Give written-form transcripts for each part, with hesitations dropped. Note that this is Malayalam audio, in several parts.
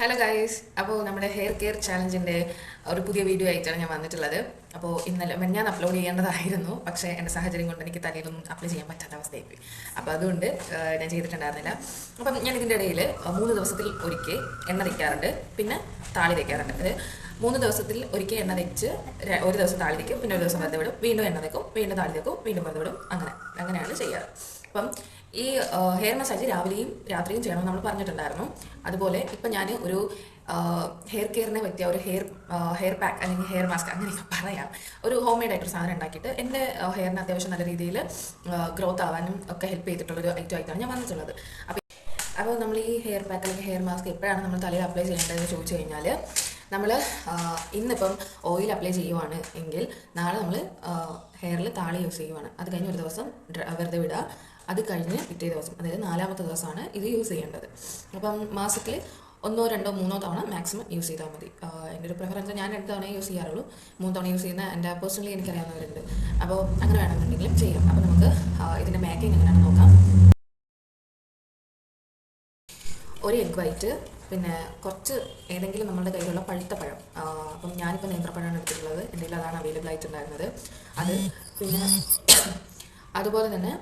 ഹലോ ഗൈസ്, അപ്പോൾ നമ്മുടെ ഹെയർ കെയർ ചാലഞ്ചിൻ്റെ ഒരു പുതിയ വീഡിയോ ആയിട്ടാണ് ഞാൻ വന്നിട്ടുള്ളത്. അപ്പോൾ ഇന്നലെ ഞാൻ അപ്ലോഡ് ചെയ്യേണ്ടതായിരുന്നു, പക്ഷേ എൻ്റെ സാഹചര്യം കൊണ്ട് എനിക്ക് തലയിലൊന്നും അപ്ലൈ ചെയ്യാൻ പറ്റാത്ത അവസ്ഥയായിപ്പോയി. അപ്പോൾ അതുകൊണ്ട് ഞാൻ ചെയ്തിട്ടുണ്ടായിരുന്നില്ല. അപ്പം ഞാൻ ഇതിൻ്റെ ഇടയിൽ 3 ദിവസത്തിൽ ഒരിക്കൽ എണ്ണ തേക്കാറുണ്ട്, പിന്നെ താളി തേക്കാറുണ്ട്. അത് 3 ദിവസത്തിൽ ഒരിക്കൽ എണ്ണ തേച്ച് ഒരു ദിവസം താളി തേക്കും, പിന്നെ ഒരു ദിവസം വെറുതെ വിടും, വീണ്ടും എണ്ണ തേക്കും, വീണ്ടും താളി തേക്കും, വീണ്ടും വെറുതെ വിടും. അങ്ങനെയാണ് ചെയ്യാറ്. അപ്പം ഈ ഹെയർ മസാജ് രാവിലെയും രാത്രിയും ചെയ്യണമെന്ന് നമ്മൾ പറഞ്ഞിട്ടുണ്ടായിരുന്നു. അതുപോലെ ഇപ്പം ഞാൻ ഒരു ഹെയർ കെയറിനെ പറ്റിയ ഒരു ഹെയർ പാക്ക് അല്ലെങ്കിൽ ഹെയർ മാസ്ക് അങ്ങനെയൊക്കെ പറയാം, ഒരു ഹോം മെയ്ഡ് ആയിട്ടൊരു സാധനം ഉണ്ടാക്കിയിട്ട് എൻ്റെ ഹെയറിന് അത്യാവശ്യം നല്ല രീതിയിൽ ഗ്രോത്ത് ആവാനും ഒക്കെ ഹെൽപ്പ് ചെയ്തിട്ടുള്ളൊരു ഐറ്റം ആയിട്ടാണ് ഞാൻ വന്നിട്ടുള്ളത്. അപ്പോൾ നമ്മൾ ഈ ഹെയർ പാക്ക് അല്ലെങ്കിൽ ഹെയർ മാസ്ക് എപ്പോഴാണ് നമ്മൾ തലയിൽ അപ്ലൈ ചെയ്യേണ്ടതെന്ന് ചോദിച്ചു കഴിഞ്ഞാൽ, നമ്മൾ ഇന്നിപ്പം ഓയിൽ അപ്ലൈ ചെയ്യുവാണ് എങ്കിൽ നാളെ നമ്മൾ ഹെയറിൽ താളി യൂസ് ചെയ്യുവാണ്. അത് കഴിഞ്ഞ് ഒരു ദിവസം വെറുതെ വിടുക. അത് കഴിഞ്ഞ് പിറ്റേ ദിവസം, അതായത് 4-മത്തെ ദിവസമാണ് ഇത് യൂസ് ചെയ്യേണ്ടത്. അപ്പം മാസത്തിൽ 1, 2, 3 തവണ മാക്സിമം യൂസ് ചെയ്താൽ മതി. എൻ്റെ ഒരു പ്രിഫറൻസ് ഞാൻ 2 തവണ യൂസ് ചെയ്യാറുള്ളൂ. 3 തവണ യൂസ് ചെയ്യുന്ന എൻ്റെ പേഴ്സണലി എനിക്കറിയാവുന്നവരുണ്ട്. അപ്പോൾ അങ്ങനെ വേണമെന്നുണ്ടെങ്കിലും ചെയ്യാം. അപ്പോൾ നമുക്ക് ഇതിൻ്റെ മേക്കിംഗ് എങ്ങനെയാണെന്ന് നോക്കാം. ഒരു എഗ് വൈറ്റ്, പിന്നെ കുറച്ച് ഏതെങ്കിലും നമ്മുടെ കയ്യിലുള്ള പഴുത്ത പഴം. അപ്പം ഞാനിപ്പോൾ നേന്ത്രപ്പഴമാണ് എടുത്തിട്ടുള്ളത്, എൻ്റെ കയ്യിൽ അതാണ് അവൈലബിൾ ആയിട്ടുണ്ടായിരുന്നത്. അത് പിന്നെ അതുപോലെ തന്നെ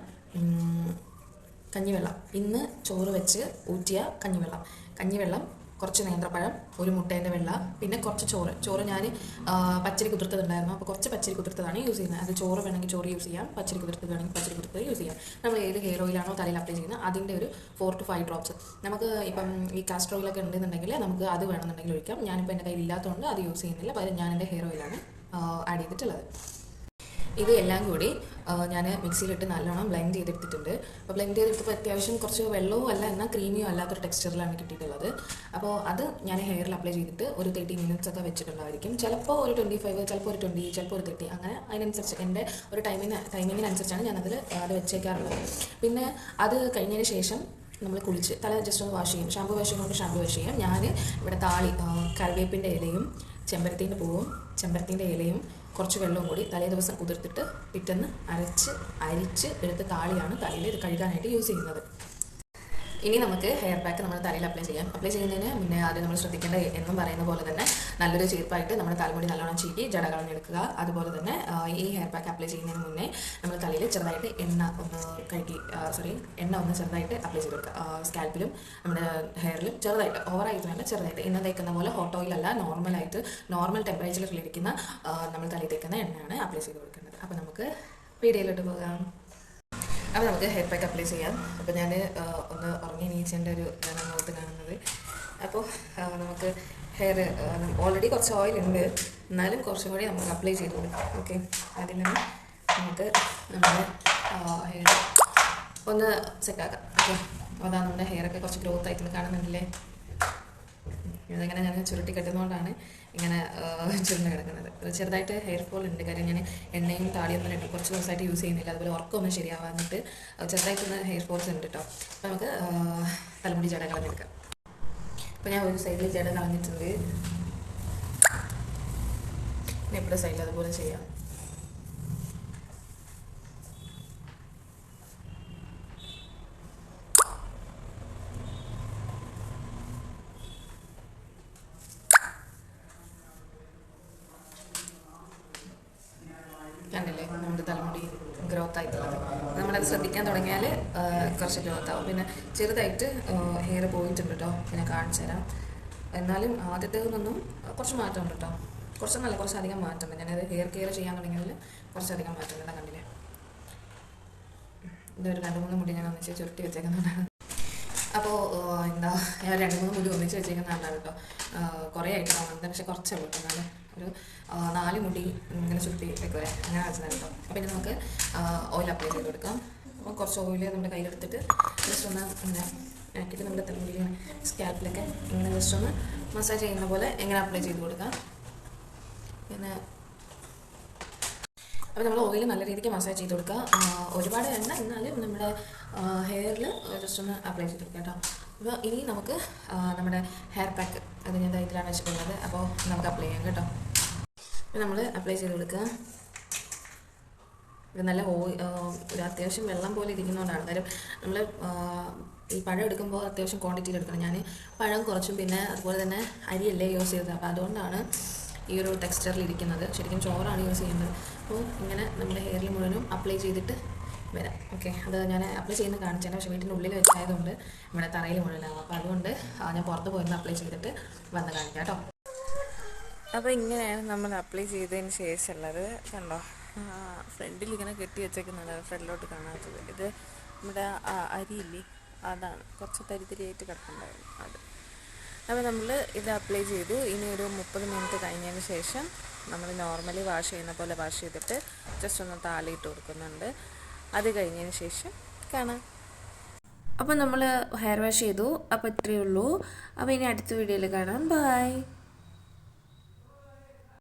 കഞ്ഞിവെള്ളം, ഇന്ന് ചോറ് വെച്ച് ഊറ്റിയ കഞ്ഞിവെള്ളം, കുറച്ച് നേന്ത്രപ്പഴം, ഒരു മുട്ടേൻ്റെ വെള്ള, പിന്നെ കുറച്ച് ചോറ് ഞാൻ പച്ചരി കുതിർത്തതുണ്ടായിരുന്നു. അപ്പോൾ കുറച്ച് പച്ചരി കുതിർത്തതാണ് യൂസ് ചെയ്യുന്നത്. അത് ചോറ് വേണമെങ്കിൽ ചോറ് യൂസ് ചെയ്യാം, പച്ചരി കുതിർത്തത് വേണമെങ്കിൽ പച്ചരി കുതിർത്തത് യൂസ് ചെയ്യാം. നമ്മൾ ഏത് ഹെയർ ഓയിലാണോ തലയിൽ അപ്ലൈ ചെയ്യുന്നത് അതിൻ്റെ ഒരു 4 to 5 ഡ്രോപ്സ്. നമുക്ക് ഇപ്പം ഈ കാസ്റ്റർ ഓയിലൊക്കെ ഉണ്ടെന്നുണ്ടെങ്കിൽ നമുക്ക് അത് വേണമെന്നുണ്ടെങ്കിൽ ഒഴിക്കാം. ഞാനിപ്പോൾ എൻ്റെ കയ്യിൽ ഇല്ലാത്തതുകൊണ്ട് അത് യൂസ് ചെയ്യുന്നില്ല, പകരം ഞാൻ എൻ്റെ ഹെയർ ഓയിലാണ് ആഡ് ചെയ്തിട്ടുള്ളത്. ഇത് എല്ലാം കൂടി ഞാൻ മിക്സിയിലിട്ട് നല്ലോണം ബ്ലെൻഡ് ചെയ്തെടുത്തിട്ടുണ്ട്. അപ്പോൾ ബ്ലെൻഡ് ചെയ്തെടുത്തപ്പോൾ അത്യാവശ്യം കുറച്ച് വെള്ളവും അല്ല എന്നാൽ ക്രീമിയോ അല്ലാത്തൊരു ടെക്സ്ചറിലാണ് കിട്ടിയിട്ടുള്ളത്. അപ്പോൾ അത് ഞാൻ ഹെയറിൽ അപ്ലൈ ചെയ്തിട്ട് ഒരു 30 minutes ഒക്കെ വെച്ചിട്ടുണ്ടായിരിക്കും. ചിലപ്പോൾ ഒരു 25, ചിലപ്പോൾ ഒരു 20, ചിലപ്പോൾ ഒരു 30, അങ്ങനെ അതിനനുസരിച്ച് എൻ്റെ ഒരു ടൈമിങ്ങിനനുസരിച്ചാണ് ഞാനത് വെച്ചേക്കാറുള്ളത്. പിന്നെ അത് കഴിഞ്ഞതിന് ശേഷം നമ്മൾ കുളിച്ച് തല ജസ്റ്റ് ഒന്ന് വാഷ് ചെയ്യും. ഷാമ്പു വാഷ് ചെയ്യാം. ഞാൻ ഇവിടെ താളി, കറിവേപ്പിൻ്റെ ഇലയും ചെമ്പരത്തിൻ്റെ പൂവും ചെമ്പരത്തിൻ്റെ ഇലയും കുറച്ച് വെള്ളവും കൂടി തലേ ദിവസം കുതിർത്തിട്ട് പിറ്റേന്ന് അരിച്ച് എടുത്ത് താളിയാണ് തലയിൽ ഇത് കഴുകാനായിട്ട് യൂസ് ചെയ്യുന്നത്. ഇനി നമുക്ക് ഹെയർ പാക്ക് നമ്മുടെ തലയിൽ അപ്ലൈ ചെയ്യുന്നതിന് മുന്നേ ആദ്യം നമ്മൾ ശ്രദ്ധിക്കേണ്ട എന്നും പറയുന്ന പോലെ തന്നെ നല്ലൊരു ചേർപ്പായിട്ട് നമ്മുടെ തലമുടി നല്ലോണം ചീറ്റി ജട കളഞ്ഞെടുക്കുക. അതുപോലെ തന്നെ ഈ ഹെയർ പാക്ക് അപ്ലൈ ചെയ്യുന്നതിന് മുന്നേ നമ്മൾ തലയിൽ ചെറുതായിട്ട് എണ്ണ ഒന്ന് ചെറുതായിട്ട് അപ്ലൈ ചെയ്ത് കൊടുക്കുക. സ്കാൽപ്പിലും നമ്മുടെ ഹെയറിലും ചെറുതായിട്ട്, ഓവറായിട്ട് വേണ്ട, ചെറുതായിട്ട് എണ്ണ തേക്കുന്ന പോലെ ഹോട്ട് ഓയിൽ അല്ല, നോർമൽ ടെമ്പറേച്ചറിൽ ഇരിക്കുന്ന നമ്മൾ തലയിൽ തേക്കുന്ന എണ്ണയാണ് അപ്ലൈ ചെയ്ത് കൊടുക്കുന്നത്. അപ്പോൾ നമുക്ക് വീഡിയോയിലോട്ട് പോകാം. അപ്പോൾ നമുക്ക് ഹെയർ പാക്ക് അപ്ലൈ ചെയ്യാം. അപ്പോൾ ഞാൻ ഒന്ന് ഉറങ്ങി എണീച്ചതിൻ്റെ ഒരു ഇതാണ് മുഖത്ത് കാണുന്നത്. അപ്പോൾ നമുക്ക് ഹെയർ ഓൾറെഡി കുറച്ച് ഓയിൽ ഉണ്ട്, എന്നാലും കുറച്ചും കൂടി നമുക്ക് അപ്ലൈ ചെയ്ത് കൊടുക്കാം. ഓക്കെ, അതിൽ നിന്ന് നമുക്ക് നമ്മുടെ ഹെയർ ഒന്ന് സെറ്റാക്കാം. ഓക്കെ, അതാണ് നമ്മുടെ ഹെയറൊക്കെ കുറച്ച് ഗ്രോത്ത് ആയിട്ട് കാണുന്നുണ്ടല്ലേ. ഇതിങ്ങനെ ഞാൻ ചുരുട്ടി കെട്ടുന്നതുകൊണ്ടാണ് ഇങ്ങനെ ചുരുണ്ട് കിടക്കുന്നത്. ചെറുതായിട്ട് ഹെയർ ഫോൾ ഉണ്ട്, കാര്യം ഞാൻ എണ്ണയും താളിയൊന്നും ഇട്ട് കുറച്ച് ദിവസമായിട്ട് യൂസ് ചെയ്യുന്നില്ല. അതുപോലെ ഉറക്കമൊന്നും ശരിയാവാന്നിട്ട് ചെറുതായിട്ടൊന്ന് ഹെയർ ഫോൾസ് ഉണ്ട് കേട്ടോ. അപ്പോൾ നമുക്ക് തലമുടി ജട കളഞ്ഞെടുക്കാം. അപ്പോൾ ഞാൻ ഒരു സൈഡിൽ ജട കളഞ്ഞിട്ടുണ്ട്, പിന്നെ ഇപ്പോഴത്തെ സൈഡിൽ അതുപോലെ ചെയ്യാം. കണ്ടില്ലേ നമ്മുടെ തലമുടി ഗ്രോത്ത് ആയിട്ടുള്ളത്. നമ്മളത് ശ്രദ്ധിക്കാൻ തുടങ്ങിയാൽ കുറച്ച് ഗ്രോത്ത് ആവും. പിന്നെ ചെറുതായിട്ട് ഹെയർ പോയിട്ടുണ്ട് കേട്ടോ, പിന്നെ കാണിച്ചു തരാം. എന്നാലും ആദ്യത്തേതൊന്നും കുറച്ച് മാറ്റമുണ്ട് കേട്ടോ, കുറച്ചധികം മാറ്റമുണ്ട്. ഞാനത് ഹെയർ കെയർ ചെയ്യാൻ തുടങ്ങിയതിൽ കുറച്ചധികം മാറ്റമുണ്ട്. കണ്ടില്ലേ, ഇതൊരു 2-3 മുടി ഞാൻ ഒന്നിച്ച് ചുരുട്ടി വെച്ചേക്കുന്നതാണ്. അപ്പോൾ ഞാൻ 2-3 മുടി ഒന്നിച്ച് വെച്ചേക്കുന്നതാണ് കേട്ടോ. കുറേ ആയിട്ട് കാണുന്നത്, പക്ഷേ കുറച്ചേ കിട്ടുന്നത്. ഒരു 4 മുടി ഇങ്ങനെ ചുരുട്ടി വെക്കുവരെ അങ്ങനെ വെച്ചതാണ് കേട്ടോ. അപ്പോൾ ഇനി നമുക്ക് ഓയിൽ അപ്ലൈ ചെയ്ത് കൊടുക്കാം. അപ്പോൾ കുറച്ച് ഓയിൽ നമ്മുടെ കയ്യിലെടുത്തിട്ട് ജസ്റ്റ് ഒന്ന് ഇങ്ങനെ ആക്കിയിട്ട് നമ്മുടെ തലമുടി സ്കാൽപ്പിലൊക്കെ ഇങ്ങനെ ജസ്റ്റ് ഒന്ന് മസാജ് ചെയ്യുന്ന പോലെ ഇങ്ങനെ അപ്ലൈ ചെയ്ത് കൊടുക്കാം. പിന്നെ അപ്പോൾ നമ്മൾ ഓയിൽ നല്ല രീതിക്ക് മസാജ് ചെയ്ത് കൊടുക്കുക. ഒരുപാട് എണ്ണ എന്നാലും നമ്മുടെ ഹെയറിൽ ജസ്റ്റ് ഒന്ന് അപ്ലൈ ചെയ്ത് കൊടുക്കുക കേട്ടോ. അപ്പോൾ ഇനി നമുക്ക് നമ്മുടെ ഹെയർ പാക്ക് അത് ഞാൻ ഇതിലാണ് വെച്ചിട്ടുള്ളത്. അപ്പോൾ നമുക്ക് അപ്ലൈ ചെയ്യാം കേട്ടോ. അപ്പോൾ നമ്മൾ അപ്ലൈ ചെയ്ത് കൊടുക്കുക. ഇത് നല്ല ഒരു അത്യാവശ്യം വെള്ളം പോലെ ഇരിക്കുന്നതുകൊണ്ടാണ്, കാര്യം നമ്മൾ ഈ പഴം എടുക്കുമ്പോൾ അത്യാവശ്യം ക്വാണ്ടിറ്റിയിൽ എടുക്കണം. ഞാൻ പഴം കുറച്ചും പിന്നെ അതുപോലെ തന്നെ അരിയല്ലേ യൂസ് ചെയ്തത്, അപ്പോൾ അതുകൊണ്ടാണ് ഈ ഒരു ടെക്സ്ചറിൽ ഇരിക്കുന്നത്. ശരിക്കും ചോറാണ് യൂസ് ചെയ്യുന്നത്. അപ്പോൾ ഇങ്ങനെ നമ്മുടെ ഹെയറിൽ മുഴുവനും അപ്ലൈ ചെയ്തിട്ട് വരാം. ഓക്കെ, അത് ഞാൻ അപ്ലൈ ചെയ്യുന്ന കാണിച്ചാൽ, പക്ഷേ വീട്ടിൻ്റെ ഉള്ളിൽ വെച്ചായതുകൊണ്ട് ഇവിടെ തറയിൽ മുഴുവനാകും. അപ്പോൾ അതുകൊണ്ട് ഞാൻ പുറത്ത് പോയിരുന്ന് അപ്ലൈ ചെയ്തിട്ട് വന്ന് കാണിക്കാം കേട്ടോ. അപ്പോൾ ഇങ്ങനെയാണ് നമ്മൾ അപ്ലൈ ചെയ്തതിന് ശേഷമുള്ളത്. കണ്ടോ, ഫ്രണ്ടിൽ ഇങ്ങനെ കെട്ടി വെച്ചേക്കുന്നുണ്ട്, ഫ്രണ്ടിലോട്ട് കാണാത്തത്. ഇത് നമ്മുടെ അരിയില്ലേ, അതാണ് കുറച്ച് തരിതരിയായിട്ട് കിടക്കുന്നുണ്ടായിരുന്നു അത്. അപ്പോൾ നമ്മൾ ഇത് അപ്ലൈ ചെയ്തു. ഇനി ഒരു 30 മിനിറ്റ് കഴിഞ്ഞതിന് ശേഷം നമ്മൾ നോർമലി വാഷ് ചെയ്യുന്ന പോലെ വാഷ് ചെയ്തിട്ട് ജസ്റ്റ് ഒന്ന് താളിയിട്ട് കൊടുക്കുന്നുണ്ട്. അത് കഴിഞ്ഞതിന് ശേഷം കാണാം. അപ്പോൾ നമ്മൾ ഹെയർ വാഷ് ചെയ്തു. അപ്പോൾ ഇത്രയേ ഉള്ളൂ. അപ്പോൾ ഇനി അടുത്ത വീഡിയോയിൽ കാണാം. ബൈ.